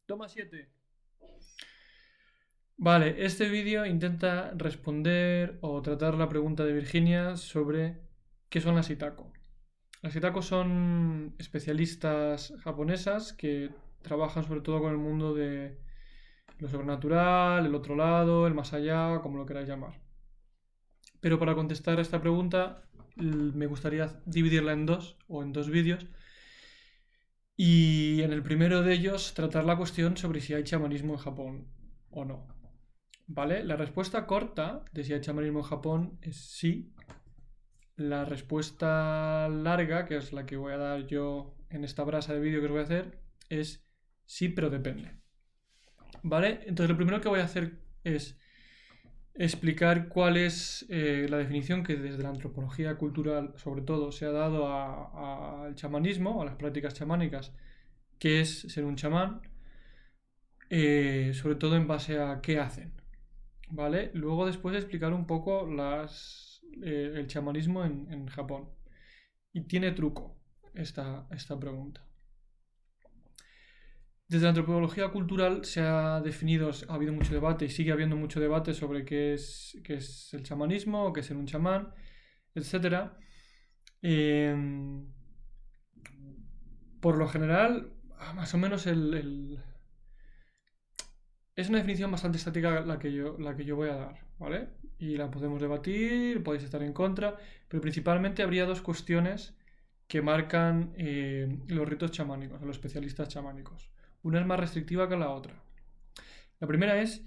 Toma 7. Vale, este vídeo intenta responder o tratar la pregunta de Virginia sobre qué son las Itako. Las Itako son especialistas japonesas que trabajan sobre todo con el mundo de lo sobrenatural, el otro lado, el más allá, como lo queráis llamar. Pero para contestar a esta pregunta me gustaría dividirla en dos o en dos vídeos. Y en el primero de ellos tratar la cuestión sobre si hay chamanismo en Japón o no. ¿Vale? La respuesta corta de si hay chamanismo en Japón es sí. La respuesta larga, que es la que voy a dar yo en esta brasa de vídeo que os voy a hacer, es sí, pero depende. ¿Vale? Entonces lo primero que voy a hacer es explicar cuál es la definición que desde la antropología cultural, sobre todo, se ha dado al chamanismo, a las prácticas chamánicas, que es ser un chamán, sobre todo en base a qué hacen. ¿Vale? Luego después explicar un poco el chamanismo en Japón. Y tiene truco esta pregunta. Desde la antropología cultural se ha definido, ha habido mucho debate y sigue habiendo mucho debate sobre qué es el chamanismo, qué es ser un chamán, etc. Por lo general, más o menos es una definición bastante estática la que yo voy a dar, ¿vale? Y la podemos debatir, podéis estar en contra, pero principalmente habría dos cuestiones que marcan los ritos chamánicos, los especialistas chamánicos. Una es más restrictiva que la otra. La primera es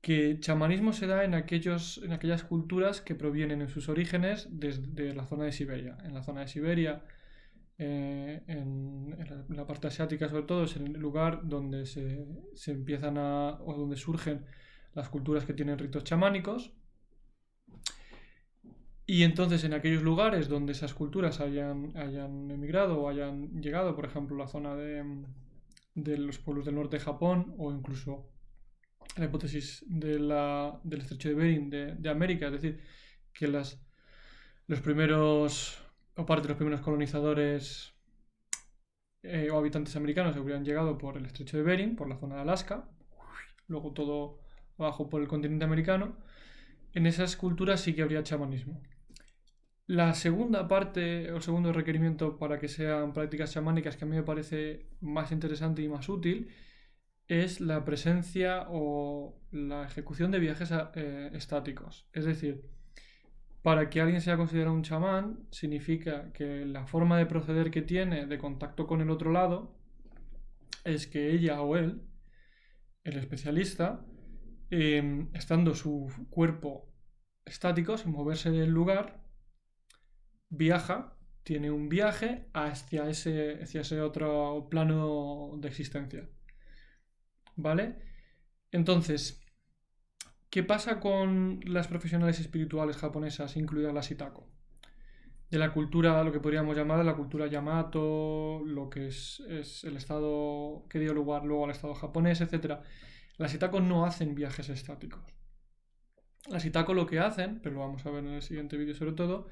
que chamanismo se da en aquellas culturas que provienen en sus orígenes desde la zona de Siberia. En la zona de Siberia, en la parte asiática sobre todo, es el lugar donde se empiezan o donde surgen las culturas que tienen ritos chamánicos. Y entonces en aquellos lugares donde esas culturas hayan emigrado o hayan llegado, por ejemplo, la zona de los pueblos del norte de Japón o incluso la hipótesis del estrecho de Bering de América, es decir, que los primeros o parte de los primeros colonizadores o habitantes americanos habrían llegado por el estrecho de Bering, por la zona de Alaska, luego todo abajo por el continente americano. En esas culturas sí que habría chamanismo. La segunda parte o segundo requerimiento para que sean prácticas chamánicas que a mí me parece más interesante y más útil es la presencia o la ejecución de viajes estáticos. Es decir, para que alguien sea considerado un chamán significa que la forma de proceder que tiene de contacto con el otro lado es que ella o él, el especialista, estando su cuerpo estático, sin moverse del lugar, viaja, tiene un viaje hacia ese otro plano de existencia. ¿Vale? Entonces, ¿qué pasa con las profesionales espirituales japonesas, incluidas las Itako? De la cultura, lo que podríamos llamar la cultura Yamato, lo que es el estado que dio lugar luego al estado japonés, etc. Las Itako no hacen viajes estáticos. Las Itako lo que hacen, pero lo vamos a ver en el siguiente vídeo sobre todo,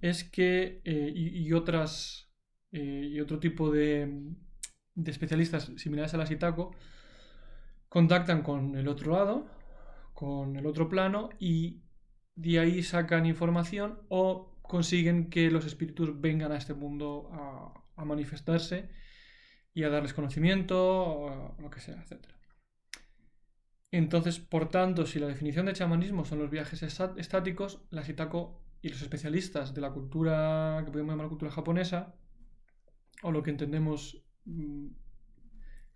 es que, y otro tipo de especialistas similares a las Itako, contactan con el otro lado, con el otro plano, y de ahí sacan información o consiguen que los espíritus vengan a este mundo a manifestarse y a darles conocimiento, o lo que sea, etc. Entonces, por tanto, si la definición de chamanismo son los viajes estáticos, las Itako y los especialistas de la cultura que podemos llamar cultura japonesa, o lo que entendemos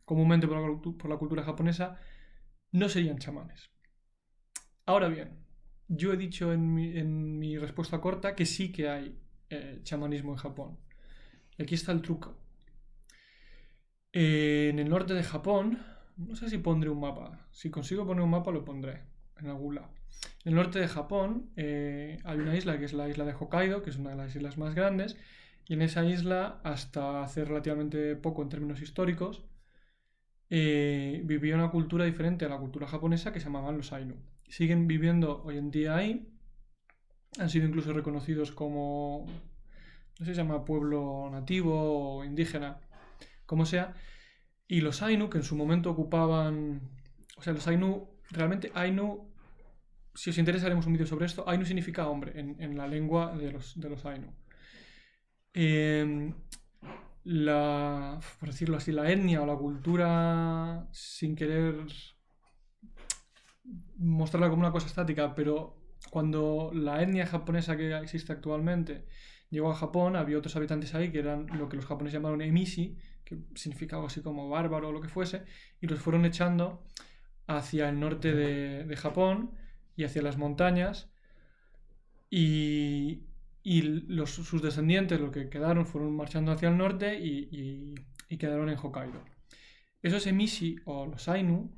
comúnmente por la cultura japonesa, no serían chamanes. Ahora bien, yo he dicho en mi respuesta corta que sí que hay chamanismo en Japón. Y aquí está el truco. En el norte de Japón, no sé si pondré un mapa. Si consigo poner un mapa lo pondré en algún lado. En el norte de Japón hay una isla que es la isla de Hokkaido, que es una de las islas más grandes. Y en esa isla, hasta hace relativamente poco en términos históricos, vivía una cultura diferente a la cultura japonesa que se llamaban los Ainu. Siguen viviendo hoy en día ahí. Han sido incluso reconocidos como, no sé si se llama pueblo nativo o indígena, como sea. Y los Ainu, que en su momento ocupaban... O sea, los Ainu... Realmente Ainu... Si os interesa haremos un vídeo sobre esto. Ainu significa hombre en la lengua de los Ainu. Por decirlo así, la etnia o la cultura, sin querer mostrarla como una cosa estática, pero cuando la etnia japonesa que existe actualmente llegó a Japón, había otros habitantes ahí que eran lo que los japoneses llamaron emishi, que significa algo así como bárbaro o lo que fuese, y los fueron echando hacia el norte de Japón y hacia las montañas, y sus descendientes, los que quedaron, fueron marchando hacia el norte y quedaron en Hokkaido. Esos emishi o los Ainu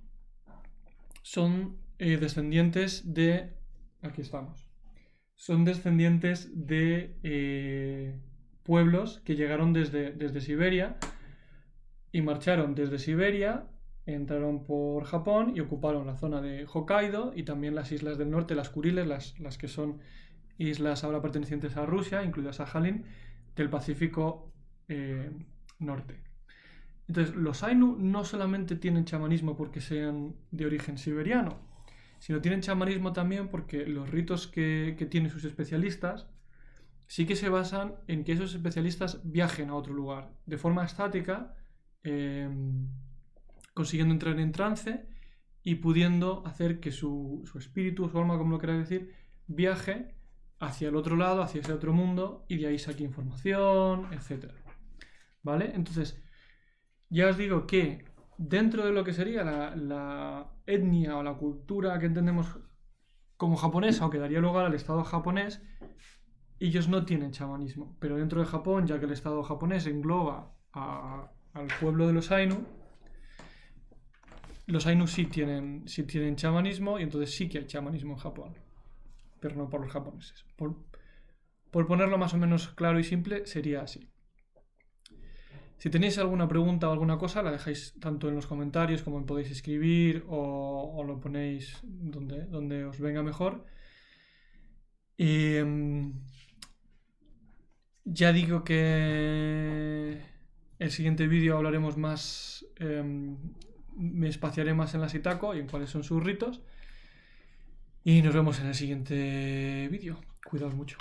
son descendientes de... Aquí estamos. Son descendientes de pueblos que llegaron desde Siberia y marcharon desde Siberia, entraron por Japón y ocuparon la zona de Hokkaido y también las islas del norte, las Kuriles, las que son islas ahora pertenecientes a Rusia, incluidas Sajalín, del Pacífico norte. Entonces, los Ainu no solamente tienen chamanismo porque sean de origen siberiano, sino tienen chamanismo también porque los ritos que tienen sus especialistas sí que se basan en que esos especialistas viajen a otro lugar de forma estática, consiguiendo entrar en trance y pudiendo hacer que su espíritu, su alma, como lo queráis decir, viaje hacia el otro lado, hacia ese otro mundo, y de ahí saque información, etc. ¿Vale? Entonces, ya os digo que dentro de lo que sería la etnia o la cultura que entendemos como japonesa o que daría lugar al Estado japonés, ellos no tienen chamanismo. Pero dentro de Japón, ya que el Estado japonés engloba al pueblo de los Ainu sí tienen chamanismo y entonces sí que hay chamanismo en Japón. Pero no por los japoneses. Por ponerlo más o menos claro y simple, sería así. Si tenéis alguna pregunta o alguna cosa, la dejáis tanto en los comentarios como me podéis escribir o lo ponéis donde os venga mejor. Y ya digo que el siguiente vídeo hablaremos más, me espaciaré más en la Sitako y en cuáles son sus ritos. Y nos vemos en el siguiente vídeo. Cuidaos mucho.